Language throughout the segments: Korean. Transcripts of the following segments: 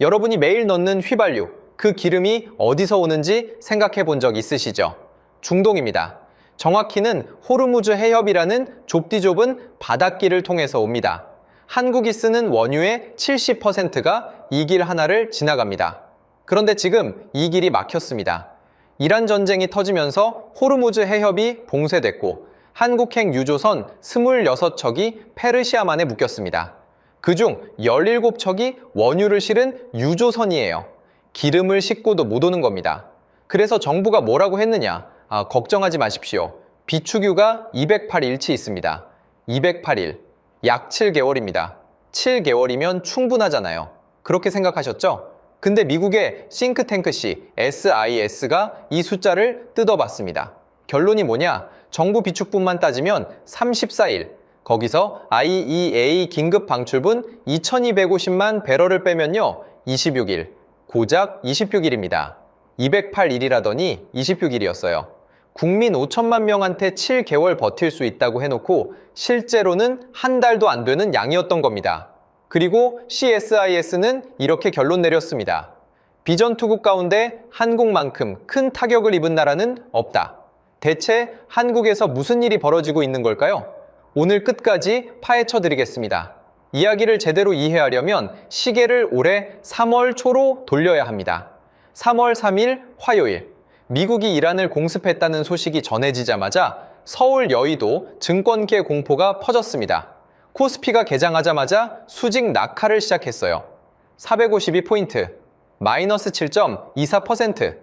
여러분이 매일 넣는 휘발유, 그 기름이 어디서 오는지 생각해 본 적 있으시죠? 중동입니다. 정확히는 호르무즈 해협이라는 좁디 좁은 바닷길을 통해서 옵니다. 한국이 쓰는 원유의 70%가 이 길 하나를 지나갑니다. 그런데 지금 이 길이 막혔습니다. 이란 전쟁이 터지면서 호르무즈 해협이 봉쇄됐고 한국행 유조선 26척이 페르시아만에 묶였습니다. 그중 17척이 원유를 실은 유조선이에요. 기름을 싣고도 못 오는 겁니다. 그래서 정부가 뭐라고 했느냐? 걱정하지 마십시오. 비축유가 208일치 있습니다. 208일, 약 7개월입니다. 7개월이면 충분하잖아요. 그렇게 생각하셨죠? 근데 미국의 싱크탱크시 SIS가 이 숫자를 뜯어봤습니다. 결론이 뭐냐? 정부 비축분만 따지면 34일, 거기서 IEA 긴급 방출분 2250만 배럴을 빼면요 26일, 고작 26일입니다. 208일이라더니 26일이었어요. 국민 5천만 명한테 7개월 버틸 수 있다고 해놓고 실제로는 한 달도 안 되는 양이었던 겁니다. 그리고 CSIS는 이렇게 결론 내렸습니다. 비전투국 가운데 한국만큼 큰 타격을 입은 나라는 없다. 대체 한국에서 무슨 일이 벌어지고 있는 걸까요? 오늘 끝까지 파헤쳐 드리겠습니다. 이야기를 제대로 이해하려면 시계를 올해 3월 초로 돌려야 합니다. 3월 3일 화요일, 미국이 이란을 공습했다는 소식이 전해지자마자 서울 여의도 증권계 공포가 퍼졌습니다. 코스피가 개장하자마자 수직 낙하를 시작했어요. 452포인트, 마이너스 7.24%.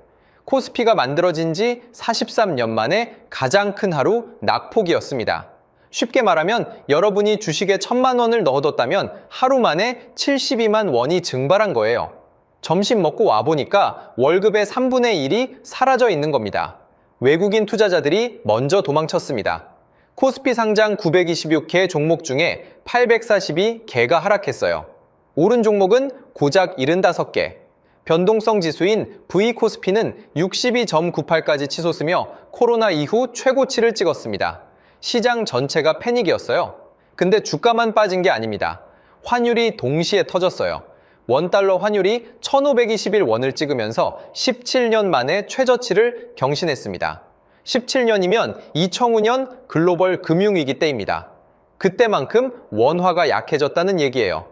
코스피가 만들어진 지 43년 만에 가장 큰 하루 낙폭이었습니다. 쉽게 말하면 여러분이 주식에 1,000만 원을 넣어뒀다면 하루 만에 72만 원이 증발한 거예요. 점심 먹고 와보니까 월급의 3분의 1이 사라져 있는 겁니다. 외국인 투자자들이 먼저 도망쳤습니다. 코스피 상장 926개 종목 중에 842개가 하락했어요. 오른 종목은 고작 75개. 변동성 지수인 V코스피는 62.98까지 치솟으며 코로나 이후 최고치를 찍었습니다. 시장 전체가 패닉이었어요. 근데 주가만 빠진 게 아닙니다. 환율이 동시에 터졌어요. 원달러 환율이 1,521원을 찍으면서 17년 만에 최저치를 경신했습니다. 17년이면 2009년 글로벌 금융위기 때입니다. 그때만큼 원화가 약해졌다는 얘기예요.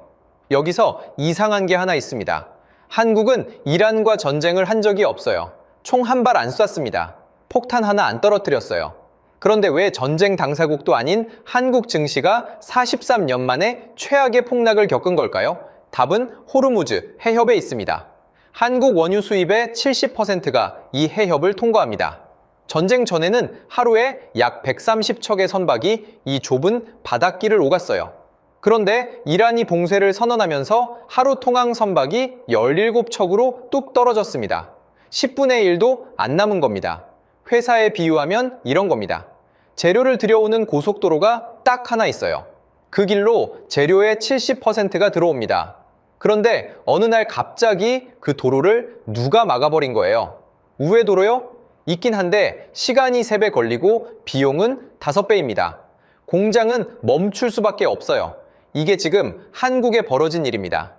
여기서 이상한 게 하나 있습니다. 한국은 이란과 전쟁을 한 적이 없어요. 총 한 발 안 쐈습니다. 폭탄 하나 안 떨어뜨렸어요. 그런데 왜 전쟁 당사국도 아닌 한국 증시가 43년 만에 최악의 폭락을 겪은 걸까요? 답은 호르무즈 해협에 있습니다. 한국 원유 수입의 70%가 이 해협을 통과합니다. 전쟁 전에는 하루에 약 130척의 선박이 이 좁은 바닷길을 오갔어요. 그런데 이란이 봉쇄를 선언하면서 하루 통항 선박이 17척으로 뚝 떨어졌습니다. 10분의 1도 안 남은 겁니다. 회사에 비유하면 이런 겁니다. 재료를 들여오는 고속도로가 딱 하나 있어요. 그 길로 재료의 70%가 들어옵니다. 그런데 어느 날 갑자기 그 도로를 누가 막아버린 거예요. 우회도로요? 있긴 한데 시간이 3배 걸리고 비용은 5배입니다. 공장은 멈출 수밖에 없어요. 이게 지금 한국에 벌어진 일입니다.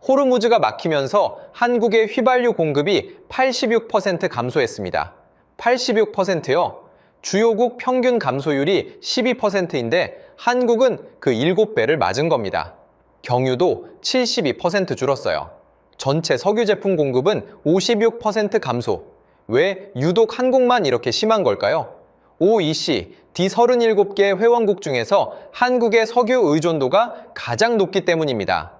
호르무즈가 막히면서 한국의 휘발유 공급이 86% 감소했습니다. 86%요? 주요국 평균 감소율이 12%인데 한국은 그 7배를 맞은 겁니다. 경유도 72% 줄었어요. 전체 석유 제품 공급은 56% 감소. 왜 유독 한국만 이렇게 심한 걸까요? OEC, D37개 회원국 중에서 한국의 석유 의존도가 가장 높기 때문입니다.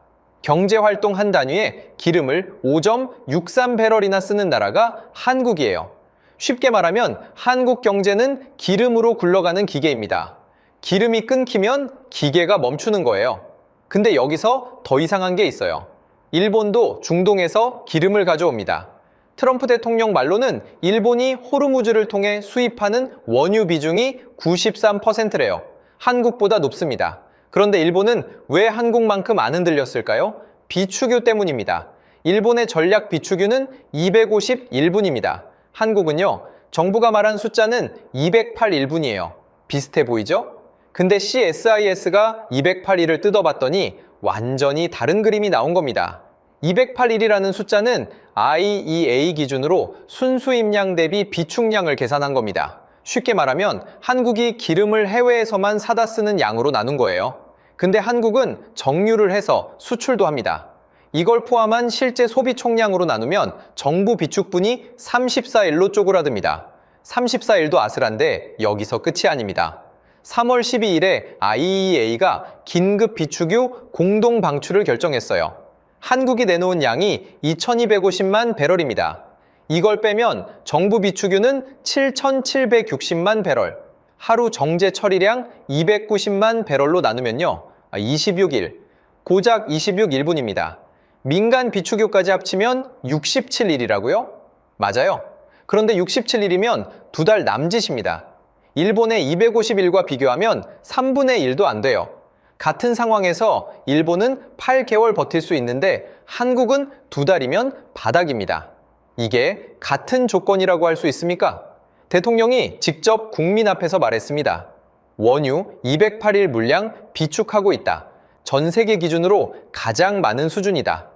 경제활동 한 단위에 기름을 5.63배럴이나 쓰는 나라가 한국이에요. 쉽게 말하면 한국 경제는 기름으로 굴러가는 기계입니다. 기름이 끊기면 기계가 멈추는 거예요. 근데 여기서 더 이상한 게 있어요. 일본도 중동에서 기름을 가져옵니다. 트럼프 대통령 말로는 일본이 호르무즈를 통해 수입하는 원유 비중이 93%래요. 한국보다 높습니다. 그런데 일본은 왜 한국만큼 안 흔들렸을까요? 비축유 때문입니다. 일본의 전략 비축유는 251분입니다. 한국은요, 정부가 말한 숫자는 208일분이에요. 비슷해 보이죠? 근데 CSIS가 208일을 뜯어봤더니 완전히 다른 그림이 나온 겁니다. 208일이라는 숫자는 IEA 기준으로 순수 임량 대비 비축량을 계산한 겁니다. 쉽게 말하면 한국이 기름을 해외에서만 사다 쓰는 양으로 나눈 거예요. 근데 한국은 정유를 해서 수출도 합니다. 이걸 포함한 실제 소비 총량으로 나누면 정부 비축분이 34일로 쪼그라듭니다. 34일도 아슬한데 여기서 끝이 아닙니다. 3월 12일에 IEA가 긴급 비축유 공동 방출을 결정했어요. 한국이 내놓은 양이 2250만 배럴입니다. 이걸 빼면 정부 비축유는 7760만 배럴, 하루 정제 처리량 290만 배럴로 나누면요. 26일, 고작 26일분입니다. 민간 비축유까지 합치면 67일이라고요? 맞아요. 그런데 67일이면 2달 남짓입니다. 일본의 250일과 비교하면 3분의 1도 안 돼요. 같은 상황에서 일본은 8개월 버틸 수 있는데 한국은 2달이면 바닥입니다. 이게 같은 조건이라고 할 수 있습니까? 대통령이 직접 국민 앞에서 말했습니다. 원유 208일 물량 비축하고 있다. 전 세계 기준으로 가장 많은 수준이다.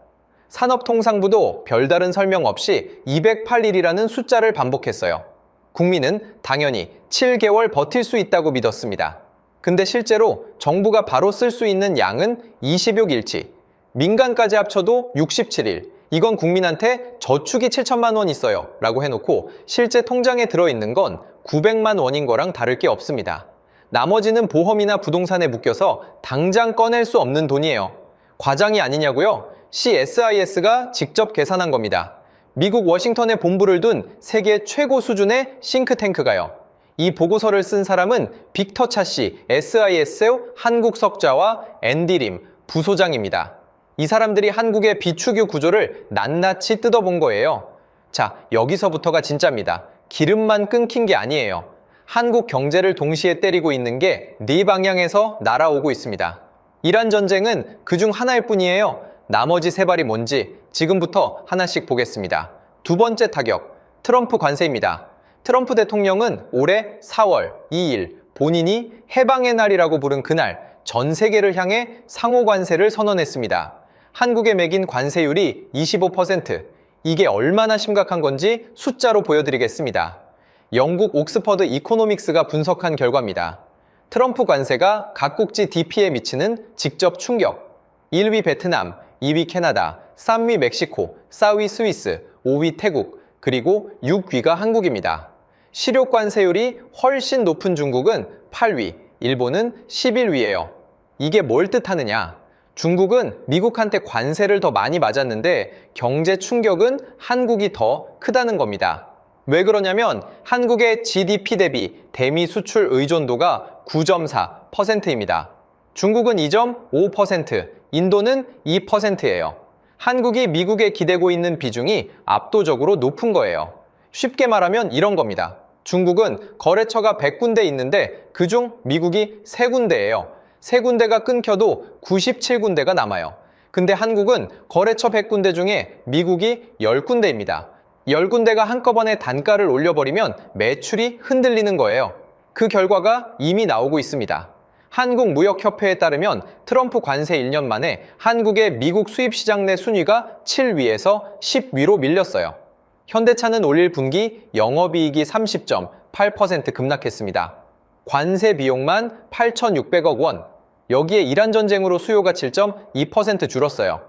산업통상부도 별다른 설명 없이 208일이라는 숫자를 반복했어요. 국민은 당연히 7개월 버틸 수 있다고 믿었습니다. 근데 실제로 정부가 바로 쓸 수 있는 양은 26일치, 민간까지 합쳐도 67일, 이건 국민한테 저축이 7천만 원 있어요 라고 해놓고 실제 통장에 들어있는 건 900만 원인 거랑 다를 게 없습니다. 나머지는 보험이나 부동산에 묶여서 당장 꺼낼 수 없는 돈이에요. 과장이 아니냐고요? CSIS가 직접 계산한 겁니다. 미국 워싱턴에 본부를 둔 세계 최고 수준의 싱크탱크가요. 이 보고서를 쓴 사람은 빅터 차씨, SIS 한국 석좌와 앤디 림 부소장입니다. 이 사람들이 한국의 비축유 구조를 낱낱이 뜯어본 거예요. 자, 여기서부터가 진짜입니다. 기름만 끊긴 게 아니에요. 한국 경제를 동시에 때리고 있는 게 네 방향에서 날아오고 있습니다. 이란 전쟁은 그중 하나일 뿐이에요. 나머지 세 발이 뭔지 지금부터 하나씩 보겠습니다. 두 번째 타격, 트럼프 관세입니다. 트럼프 대통령은 올해 4월 2일 본인이 해방의 날이라고 부른 그날 전 세계를 향해 상호 관세를 선언했습니다. 한국에 매긴 관세율이 25%. 이게 얼마나 심각한 건지 숫자로 보여드리겠습니다. 영국 옥스퍼드 이코노믹스가 분석한 결과입니다. 트럼프 관세가 각국지 DP에 미치는 직접 충격. 1위 베트남, 2위 캐나다, 3위 멕시코, 4위 스위스, 5위 태국, 그리고 6위가 한국입니다. 식료 관세율이 훨씬 높은 중국은 8위, 일본은 11위예요. 이게 뭘 뜻하느냐? 중국은 미국한테 관세를 더 많이 맞았는데 경제 충격은 한국이 더 크다는 겁니다. 왜 그러냐면 한국의 GDP 대비 대미 수출 의존도가 9.4%입니다. 중국은 2.5%, 인도는 2%예요. 한국이 미국에 기대고 있는 비중이 압도적으로 높은 거예요. 쉽게 말하면 이런 겁니다. 중국은 거래처가 100군데 있는데 그중 미국이 3군데예요. 3군데가 끊겨도 97군데가 남아요. 근데 한국은 거래처 100군데 중에 미국이 10군데입니다. 10군데가 한꺼번에 단가를 올려버리면 매출이 흔들리는 거예요. 그 결과가 이미 나오고 있습니다. 한국무역협회에 따르면 트럼프 관세 1년 만에 한국의 미국 수입시장 내 순위가 7위에서 10위로 밀렸어요. 현대차는 올 1분기 영업이익이 30.8% 급락했습니다. 관세 비용만 8,600억 원, 여기에 이란 전쟁으로 수요가 7.2% 줄었어요.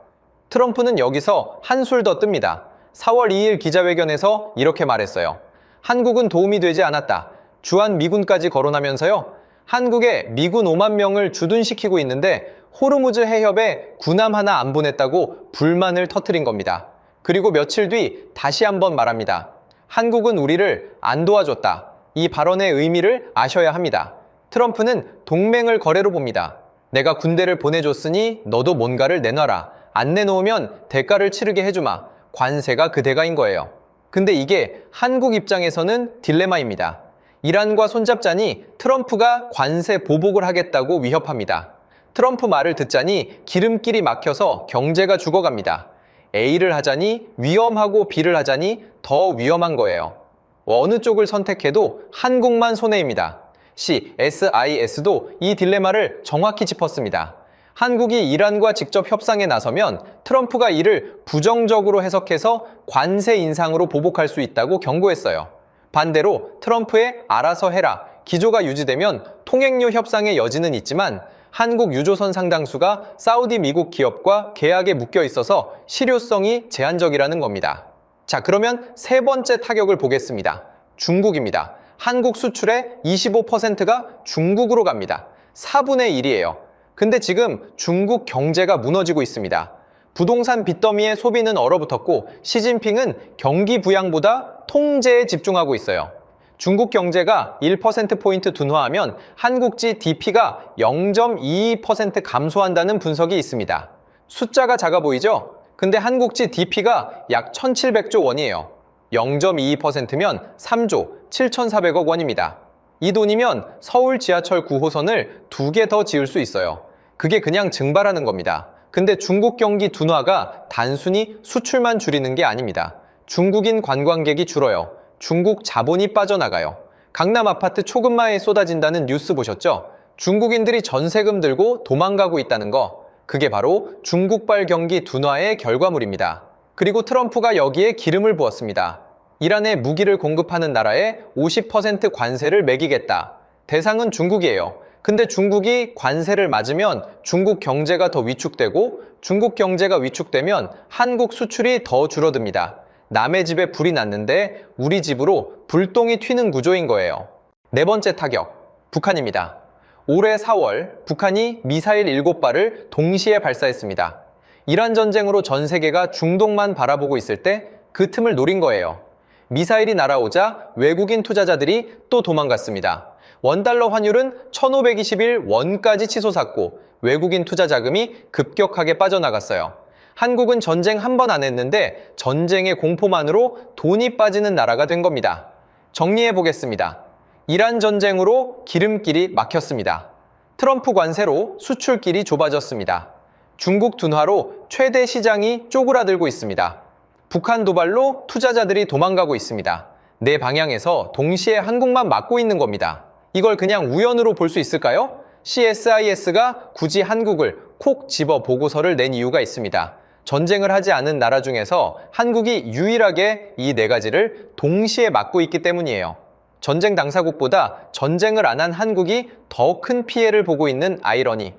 트럼프는 여기서 한술 더 뜹니다. 4월 2일 기자회견에서 이렇게 말했어요. 한국은 도움이 되지 않았다. 주한 미군까지 거론하면서요. 한국에 미군 5만 명을 주둔시키고 있는데 호르무즈 해협에 군함 하나 안 보냈다고 불만을 터뜨린 겁니다. 그리고 며칠 뒤 다시 한번 말합니다. 한국은 우리를 안 도와줬다. 이 발언의 의미를 아셔야 합니다. 트럼프는 동맹을 거래로 봅니다. 내가 군대를 보내줬으니 너도 뭔가를 내놔라. 안 내놓으면 대가를 치르게 해주마. 관세가 그 대가인 거예요. 근데 이게 한국 입장에서는 딜레마입니다. 이란과 손잡자니 트럼프가 관세 보복을 하겠다고 위협합니다. 트럼프 말을 듣자니 기름길이 막혀서 경제가 죽어갑니다. A를 하자니 위험하고 B를 하자니 더 위험한 거예요. 어느 쪽을 선택해도 한국만 손해입니다. CSIS도 이 딜레마를 정확히 짚었습니다. 한국이 이란과 직접 협상에 나서면 트럼프가 이를 부정적으로 해석해서 관세 인상으로 보복할 수 있다고 경고했어요. 반대로 트럼프의 알아서 해라 기조가 유지되면 통행료 협상의 여지는 있지만 한국 유조선 상당수가 사우디 미국 기업과 계약에 묶여 있어서 실효성이 제한적이라는 겁니다. 자, 그러면 세 번째 타격을 보겠습니다. 중국입니다. 한국 수출의 25%가 중국으로 갑니다. 4분의 1이에요. 근데 지금 중국 경제가 무너지고 있습니다. 부동산 빚더미의 소비는 얼어붙었고 시진핑은 경기 부양보다 통제에 집중하고 있어요. 중국 경제가 1%포인트 둔화하면 한국지 DP가 0.22% 감소한다는 분석이 있습니다. 숫자가 작아 보이죠? 근데 한국지 DP가 약 1,700조 원이에요. 0.22%면 3조 7,400억 원입니다. 이 돈이면 서울 지하철 9호선을 2개 더 지을 수 있어요. 그게 그냥 증발하는 겁니다. 근데 중국 경기 둔화가 단순히 수출만 줄이는 게 아닙니다. 중국인 관광객이 줄어요. 중국 자본이 빠져나가요. 강남 아파트 초급마에 쏟아진다는 뉴스 보셨죠? 중국인들이 전세금 들고 도망가고 있다는 거. 그게 바로 중국발 경기 둔화의 결과물입니다. 그리고 트럼프가 여기에 기름을 부었습니다. 이란에 무기를 공급하는 나라에 50% 관세를 매기겠다. 대상은 중국이에요. 근데 중국이 관세를 맞으면 중국 경제가 더 위축되고 중국 경제가 위축되면 한국 수출이 더 줄어듭니다. 남의 집에 불이 났는데 우리 집으로 불똥이 튀는 구조인 거예요. 네 번째 타격, 북한입니다. 올해 4월 북한이 미사일 7발을 동시에 발사했습니다. 이란 전쟁으로 전 세계가 중동만 바라보고 있을 때 그 틈을 노린 거예요. 미사일이 날아오자 외국인 투자자들이 또 도망갔습니다. 원달러 환율은 1521원까지 치솟았고 외국인 투자 자금이 급격하게 빠져나갔어요. 한국은 전쟁 한 번 안 했는데 전쟁의 공포만으로 돈이 빠지는 나라가 된 겁니다. 정리해 보겠습니다. 이란 전쟁으로 기름길이 막혔습니다. 트럼프 관세로 수출길이 좁아졌습니다. 중국 둔화로 최대 시장이 쪼그라들고 있습니다. 북한 도발로 투자자들이 도망가고 있습니다. 네 방향에서 동시에 한국만 막고 있는 겁니다. 이걸 그냥 우연으로 볼 수 있을까요? CSIS가 굳이 한국을 콕 집어 보고서를 낸 이유가 있습니다. 전쟁을 하지 않은 나라 중에서 한국이 유일하게 이 네 가지를 동시에 막고 있기 때문이에요. 전쟁 당사국보다 전쟁을 안 한 한국이 더 큰 피해를 보고 있는 아이러니.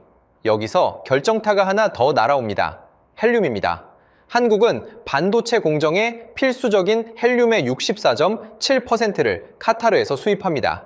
여기서 결정타가 하나 더 날아옵니다. 헬륨입니다. 한국은 반도체 공정에 필수적인 헬륨의 64.7%를 카타르에서 수입합니다.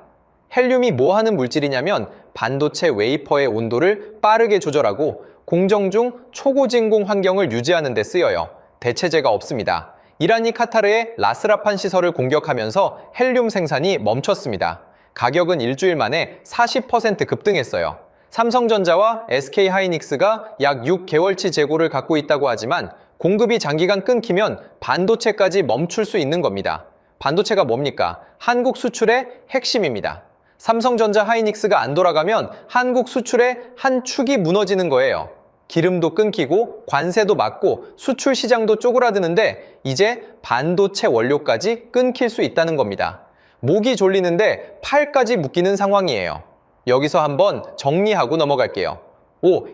헬륨이 뭐 하는 물질이냐면 반도체 웨이퍼의 온도를 빠르게 조절하고 공정 중 초고진공 환경을 유지하는 데 쓰여요. 대체제가 없습니다. 이란이 카타르의 라스라판 시설을 공격하면서 헬륨 생산이 멈췄습니다. 가격은 일주일 만에 40% 급등했어요. 삼성전자와 SK하이닉스가 약 6개월치 재고를 갖고 있다고 하지만 공급이 장기간 끊기면 반도체까지 멈출 수 있는 겁니다. 반도체가 뭡니까? 한국 수출의 핵심입니다. 삼성전자 하이닉스가 안 돌아가면 한국 수출의 한 축이 무너지는 거예요. 기름도 끊기고 관세도 맞고 수출 시장도 쪼그라드는데 이제 반도체 원료까지 끊길 수 있다는 겁니다. 목이 졸리는데 팔까지 묶이는 상황이에요. 여기서 한번 정리하고 넘어갈게요.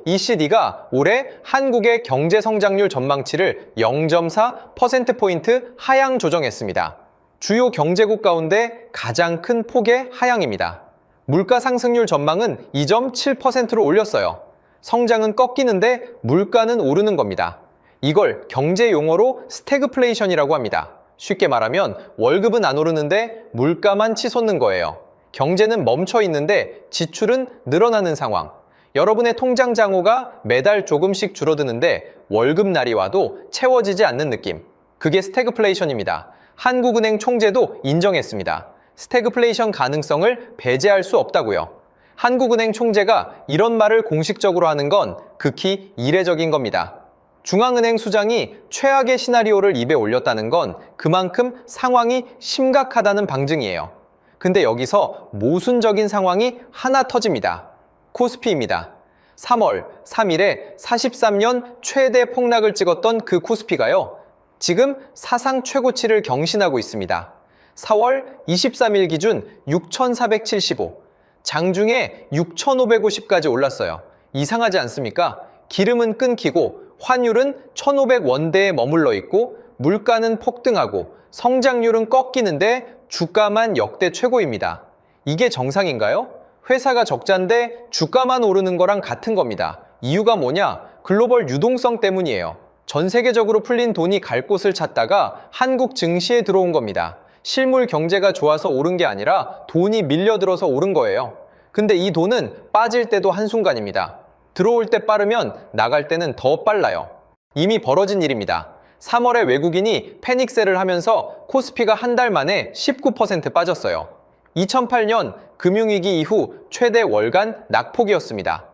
ECD가 올해 한국의 경제 성장률 전망치를 0.4%포인트 하향 조정했습니다. 주요 경제국 가운데 가장 큰 폭의 하향입니다. 물가 상승률 전망은 2.7%로 올렸어요. 성장은 꺾이는데 물가는 오르는 겁니다. 이걸 경제 용어로 스태그플레이션이라고 합니다. 쉽게 말하면 월급은 안 오르는데 물가만 치솟는 거예요. 경제는 멈춰 있는데 지출은 늘어나는 상황. 여러분의 통장 잔고가 매달 조금씩 줄어드는데 월급날이 와도 채워지지 않는 느낌. 그게 스태그플레이션입니다. 한국은행 총재도 인정했습니다. 스태그플레이션 가능성을 배제할 수 없다고요. 한국은행 총재가 이런 말을 공식적으로 하는 건 극히 이례적인 겁니다. 중앙은행 수장이 최악의 시나리오를 입에 올렸다는 건 그만큼 상황이 심각하다는 방증이에요. 근데 여기서 모순적인 상황이 하나 터집니다. 코스피입니다. 3월 3일에 43년 최대 폭락을 찍었던 그 코스피가요. 지금 사상 최고치를 경신하고 있습니다. 4월 23일 기준 6,475, 장중에 6,550까지 올랐어요. 이상하지 않습니까? 기름은 끊기고 환율은 1,500원대에 머물러 있고 물가는 폭등하고 성장률은 꺾이는데 주가만 역대 최고입니다. 이게 정상인가요? 회사가 적자인데 주가만 오르는 거랑 같은 겁니다. 이유가 뭐냐? 글로벌 유동성 때문이에요. 전 세계적으로 풀린 돈이 갈 곳을 찾다가 한국 증시에 들어온 겁니다. 실물 경제가 좋아서 오른 게 아니라 돈이 밀려들어서 오른 거예요. 근데 이 돈은 빠질 때도 한순간입니다. 들어올 때 빠르면 나갈 때는 더 빨라요. 이미 벌어진 일입니다. 3월에 외국인이 패닉셀을 하면서 코스피가 한 달 만에 19% 빠졌어요. 2008년 금융위기 이후 최대 월간 낙폭이었습니다.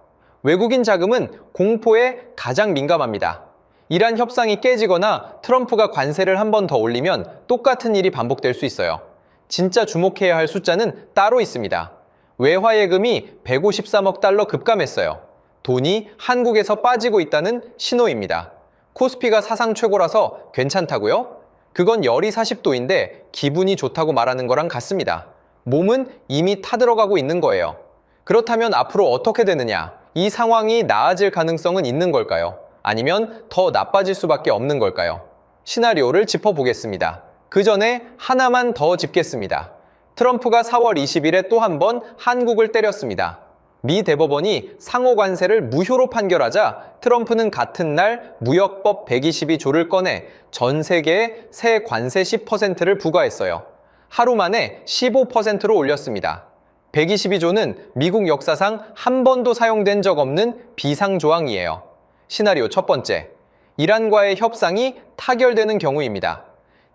외국인 자금은 공포에 가장 민감합니다. 이란 협상이 깨지거나 트럼프가 관세를 한 번 더 올리면 똑같은 일이 반복될 수 있어요. 진짜 주목해야 할 숫자는 따로 있습니다. 외화예금이 153억 달러 급감했어요. 돈이 한국에서 빠지고 있다는 신호입니다. 코스피가 사상 최고라서 괜찮다고요? 그건 열이 40도인데 기분이 좋다고 말하는 거랑 같습니다. 몸은 이미 타들어가고 있는 거예요. 그렇다면 앞으로 어떻게 되느냐? 이 상황이 나아질 가능성은 있는 걸까요? 아니면 더 나빠질 수밖에 없는 걸까요? 시나리오를 짚어보겠습니다. 그 전에 하나만 더 짚겠습니다. 트럼프가 4월 20일에 또 한 번 한국을 때렸습니다. 미 대법원이 상호 관세를 무효로 판결하자 트럼프는 같은 날 무역법 122조를 꺼내 전 세계에 새 관세 10%를 부과했어요. 하루 만에 15%로 올렸습니다. 122조는 미국 역사상 한 번도 사용된 적 없는 비상조항이에요. 시나리오 첫 번째, 이란과의 협상이 타결되는 경우입니다.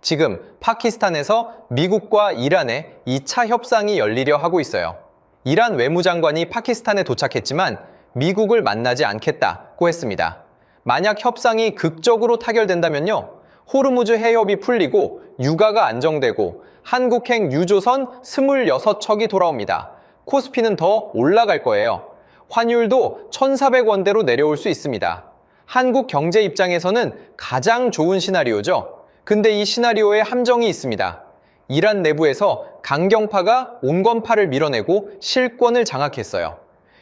지금 파키스탄에서 미국과 이란의 2차 협상이 열리려 하고 있어요. 이란 외무장관이 파키스탄에 도착했지만 미국을 만나지 않겠다고 했습니다. 만약 협상이 극적으로 타결된다면요, 호르무즈 해협이 풀리고 유가가 안정되고 한국행 유조선 26척이 돌아옵니다. 코스피는 더 올라갈 거예요. 환율도 1,400원대로 내려올 수 있습니다. 한국 경제 입장에서는 가장 좋은 시나리오죠. 근데 이 시나리오에 함정이 있습니다. 이란 내부에서 강경파가 온건파를 밀어내고 실권을 장악했어요.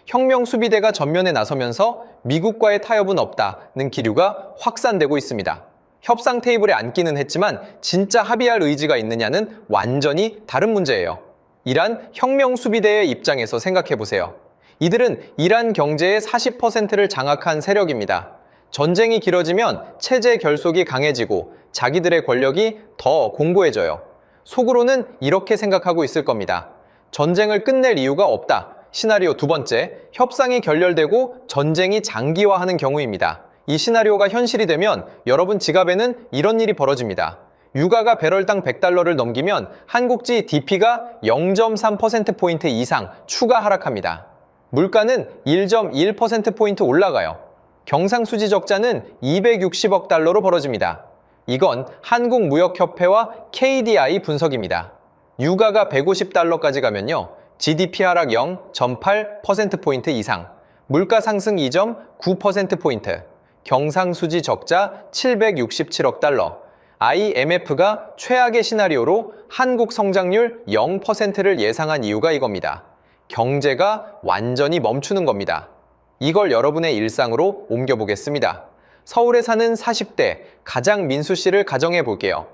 혁명수비대가 전면에 나서면서 미국과의 타협은 없다는 기류가 확산되고 있습니다. 협상 테이블에 앉기는 했지만 진짜 합의할 의지가 있느냐는 완전히 다른 문제예요. 이란 혁명수비대의 입장에서 생각해보세요. 이들은 이란 경제의 40%를 장악한 세력입니다. 전쟁이 길어지면 체제 결속이 강해지고 자기들의 권력이 더 공고해져요. 속으로는 이렇게 생각하고 있을 겁니다. 전쟁을 끝낼 이유가 없다. 시나리오 두 번째, 협상이 결렬되고 전쟁이 장기화하는 경우입니다. 이 시나리오가 현실이 되면 여러분 지갑에는 이런 일이 벌어집니다. 유가가 배럴당 100달러를 넘기면 한국지 DP가 0.3%포인트 이상 추가 하락합니다. 물가는 1.1%포인트 올라가요. 경상수지 적자는 260억 달러로 벌어집니다. 이건 한국무역협회와 KDI 분석입니다. 유가가 150달러까지 가면요, GDP 하락 0.8%포인트 이상, 물가 상승 2.9%포인트, 경상수지 적자 767억 달러, IMF가 최악의 시나리오로 한국 성장률 0%를 예상한 이유가 이겁니다. 경제가 완전히 멈추는 겁니다. 이걸 여러분의 일상으로 옮겨보겠습니다. 서울에 사는 40대 가장 민수 씨를 가정해 볼게요.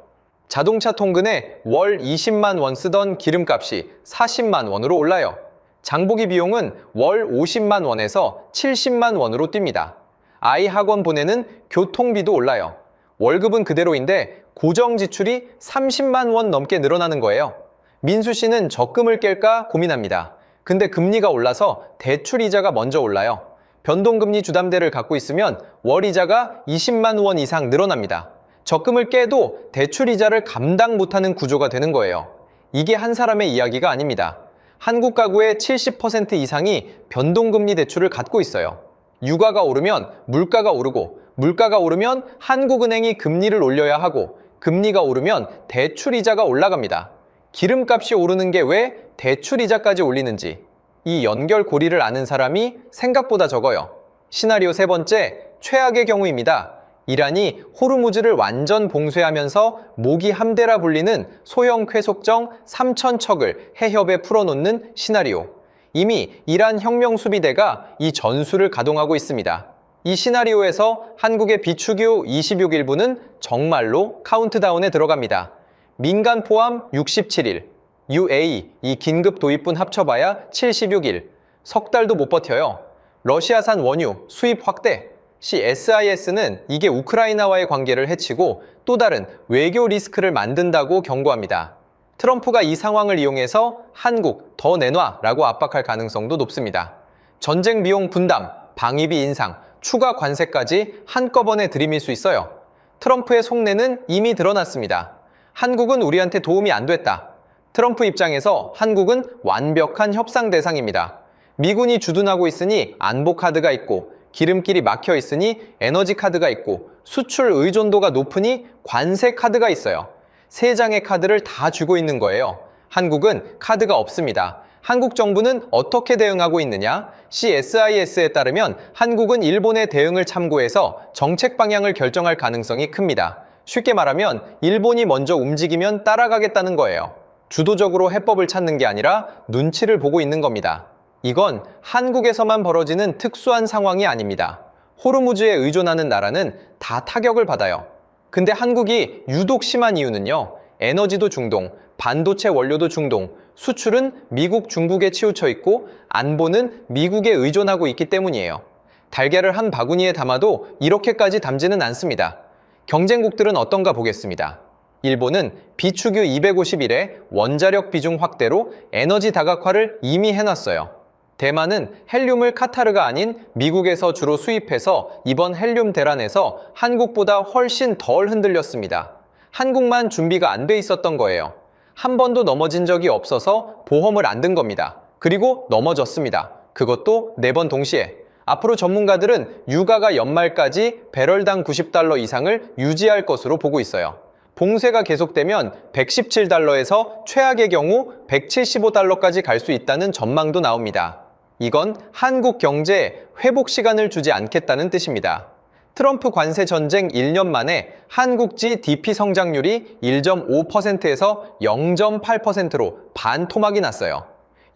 자동차 통근에 월 20만 원 쓰던 기름값이 40만 원으로 올라요. 장보기 비용은 월 50만 원에서 70만 원으로 뜁니다. 아이 학원 보내는 교통비도 올라요. 월급은 그대로인데 고정 지출이 30만 원 넘게 늘어나는 거예요. 민수 씨는 적금을 깰까 고민합니다. 근데 금리가 올라서 대출 이자가 먼저 올라요. 변동금리 주담대를 갖고 있으면 월 이자가 20만 원 이상 늘어납니다. 적금을 깨도 대출 이자를 감당 못하는 구조가 되는 거예요. 이게 한 사람의 이야기가 아닙니다. 한국 가구의 70% 이상이 변동금리 대출을 갖고 있어요. 유가가 오르면 물가가 오르고, 물가가 오르면 한국은행이 금리를 올려야 하고, 금리가 오르면 대출 이자가 올라갑니다. 기름값이 오르는 게 왜 대출 이자까지 올리는지, 이 연결고리를 아는 사람이 생각보다 적어요. 시나리오 세 번째, 최악의 경우입니다. 이란이 호르무즈를 완전 봉쇄하면서 모기 함대라 불리는 소형 쾌속정 3,000척을 해협에 풀어놓는 시나리오. 이미 이란 혁명수비대가 이 전술을 가동하고 있습니다. 이 시나리오에서 한국의 비축유 26일부는 정말로 카운트다운에 들어갑니다. 민간 포함 67일, UA 이 긴급 도입분 합쳐봐야 76일, 석 달도 못 버텨요. 러시아산 원유 수입 확대, CSIS는 이게 우크라이나와의 관계를 해치고 또 다른 외교 리스크를 만든다고 경고합니다. 트럼프가 이 상황을 이용해서 한국 더 내놔라고 압박할 가능성도 높습니다. 전쟁 비용 분담, 방위비 인상, 추가 관세까지 한꺼번에 들이밀 수 있어요. 트럼프의 속내는 이미 드러났습니다. 한국은 우리한테 도움이 안 됐다. 트럼프 입장에서 한국은 완벽한 협상 대상입니다. 미군이 주둔하고 있으니 안보 카드가 있고 기름길이 막혀 있으니 에너지 카드가 있고 수출 의존도가 높으니 관세 카드가 있어요. 세 장의 카드를 다 쥐고 있는 거예요. 한국은 카드가 없습니다. 한국 정부는 어떻게 대응하고 있느냐? CSIS에 따르면 한국은 일본의 대응을 참고해서 정책 방향을 결정할 가능성이 큽니다. 쉽게 말하면 일본이 먼저 움직이면 따라가겠다는 거예요. 주도적으로 해법을 찾는 게 아니라 눈치를 보고 있는 겁니다. 이건 한국에서만 벌어지는 특수한 상황이 아닙니다. 호르무즈에 의존하는 나라는 다 타격을 받아요. 근데 한국이 유독 심한 이유는요. 에너지도 중동, 반도체 원료도 중동, 수출은 미국, 중국에 치우쳐 있고 안보는 미국에 의존하고 있기 때문이에요. 달걀을 한 바구니에 담아도 이렇게까지 담지는 않습니다. 경쟁국들은 어떤가 보겠습니다. 일본은 비축유 251의 원자력 비중 확대로 에너지 다각화를 이미 해놨어요. 대만은 헬륨을 카타르가 아닌 미국에서 주로 수입해서 이번 헬륨 대란에서 한국보다 훨씬 덜 흔들렸습니다. 한국만 준비가 안 돼 있었던 거예요. 한 번도 넘어진 적이 없어서 보험을 안 든 겁니다. 그리고 넘어졌습니다. 그것도 4번 동시에. 앞으로 전문가들은 유가가 연말까지 배럴당 90달러 이상을 유지할 것으로 보고 있어요. 봉쇄가 계속되면 117달러에서 최악의 경우 175달러까지 갈 수 있다는 전망도 나옵니다. 이건 한국 경제에 회복 시간을 주지 않겠다는 뜻입니다. 트럼프 관세 전쟁 1년 만에 한국지 DP 성장률이 1.5%에서 0.8%로 반토막이 났어요.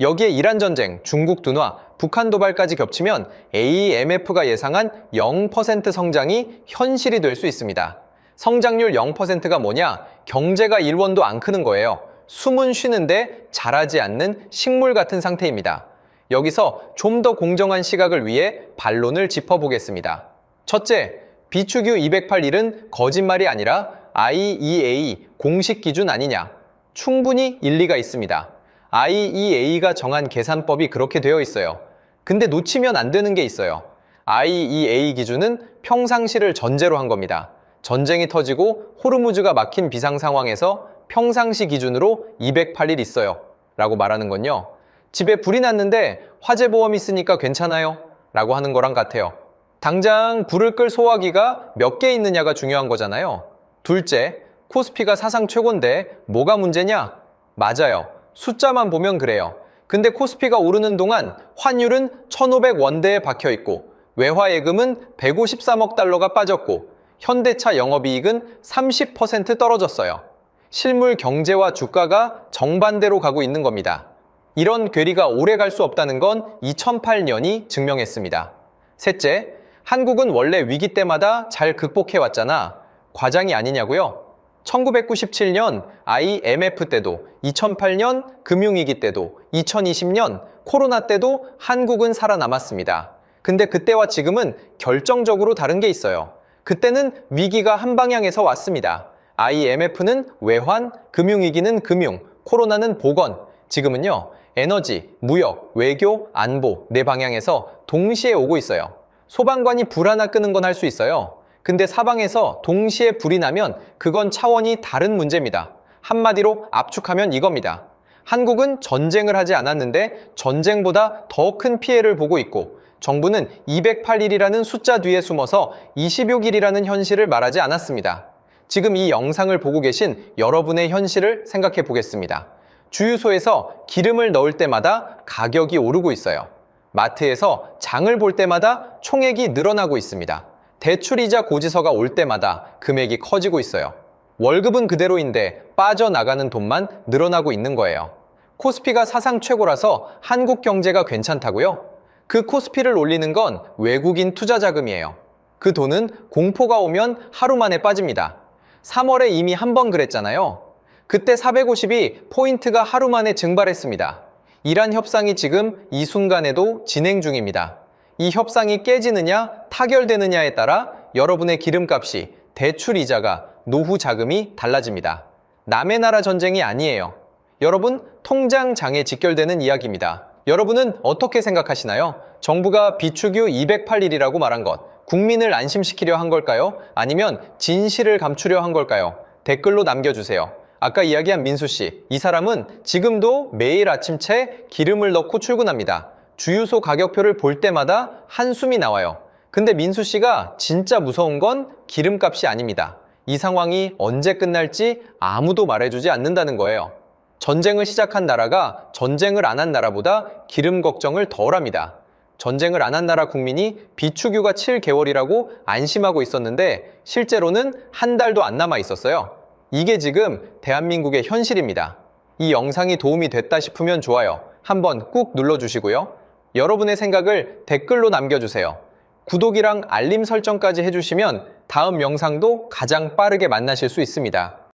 여기에 이란 전쟁, 중국 둔화, 북한 도발까지 겹치면 AMF가 예상한 0% 성장이 현실이 될 수 있습니다. 성장률 0%가 뭐냐? 경제가 1원도 안 크는 거예요. 숨은 쉬는데 자라지 않는 식물 같은 상태입니다. 여기서 좀 더 공정한 시각을 위해 반론을 짚어보겠습니다. 첫째, 비축유 208일은 거짓말이 아니라 IEA 공식 기준 아니냐? 충분히 일리가 있습니다. IEA가 정한 계산법이 그렇게 되어 있어요. 근데 놓치면 안 되는 게 있어요. IEA 기준은 평상시를 전제로 한 겁니다. 전쟁이 터지고 호르무즈가 막힌 비상 상황에서 평상시 기준으로 208일 있어요. 라고 말하는 건요. 집에 불이 났는데 화재보험 있으니까 괜찮아요. 라고 하는 거랑 같아요. 당장 불을 끌 소화기가 몇 개 있느냐가 중요한 거잖아요. 둘째, 코스피가 사상 최고인데 뭐가 문제냐? 맞아요. 숫자만 보면 그래요. 근데 코스피가 오르는 동안 환율은 1,500원대에 박혀 있고 외화예금은 153억 달러가 빠졌고 현대차 영업이익은 30% 떨어졌어요. 실물 경제와 주가가 정반대로 가고 있는 겁니다. 이런 괴리가 오래 갈 수 없다는 건 2008년이 증명했습니다. 셋째, 한국은 원래 위기 때마다 잘 극복해왔잖아. 과장이 아니냐고요? 1997년 IMF 때도, 2008년 금융위기 때도, 2020년 코로나 때도 한국은 살아남았습니다. 근데 그때와 지금은 결정적으로 다른 게 있어요. 그때는 위기가 한 방향에서 왔습니다. IMF는 외환, 금융위기는 금융, 코로나는 보건, 지금은요, 에너지, 무역, 외교, 안보 네 방향에서 동시에 오고 있어요. 소방관이 불 하나 끄는 건 할 수 있어요. 근데 사방에서 동시에 불이 나면 그건 차원이 다른 문제입니다. 한마디로 압축하면 이겁니다. 한국은 전쟁을 하지 않았는데 전쟁보다 더 큰 피해를 보고 있고 정부는 208일이라는 숫자 뒤에 숨어서 26일이라는 현실을 말하지 않았습니다. 지금 이 영상을 보고 계신 여러분의 현실을 생각해 보겠습니다. 주유소에서 기름을 넣을 때마다 가격이 오르고 있어요. 마트에서 장을 볼 때마다 총액이 늘어나고 있습니다. 대출이자 고지서가 올 때마다 금액이 커지고 있어요. 월급은 그대로인데 빠져나가는 돈만 늘어나고 있는 거예요. 코스피가 사상 최고라서 한국 경제가 괜찮다고요? 그 코스피를 올리는 건 외국인 투자 자금이에요. 그 돈은 공포가 오면 하루 만에 빠집니다. 3월에 이미 한 번 그랬잖아요. 그때 450이 포인트가 하루 만에 증발했습니다. 이란 협상이 지금 이 순간에도 진행 중입니다. 이 협상이 깨지느냐 타결되느냐에 따라 여러분의 기름값이, 대출 이자가, 노후 자금이 달라집니다. 남의 나라 전쟁이 아니에요. 여러분, 통장 장에 직결되는 이야기입니다. 여러분은 어떻게 생각하시나요? 정부가 비축유 208일이라고 말한 것, 국민을 안심시키려 한 걸까요? 아니면 진실을 감추려 한 걸까요? 댓글로 남겨주세요. 아까 이야기한 민수 씨, 이 사람은 지금도 매일 아침채 기름을 넣고 출근합니다. 주유소 가격표를 볼 때마다 한숨이 나와요. 근데 민수 씨가 진짜 무서운 건 기름값이 아닙니다. 이 상황이 언제 끝날지 아무도 말해주지 않는다는 거예요. 전쟁을 시작한 나라가 전쟁을 안 한 나라보다 기름 걱정을 덜 합니다. 전쟁을 안 한 나라 국민이 비축유가 7개월이라고 안심하고 있었는데 실제로는 한 달도 안 남아 있었어요. 이게 지금 대한민국의 현실입니다. 이 영상이 도움이 됐다 싶으면 좋아요 한번 꾹 눌러주시고요. 여러분의 생각을 댓글로 남겨주세요. 구독이랑 알림 설정까지 해주시면 다음 영상도 가장 빠르게 만나실 수 있습니다.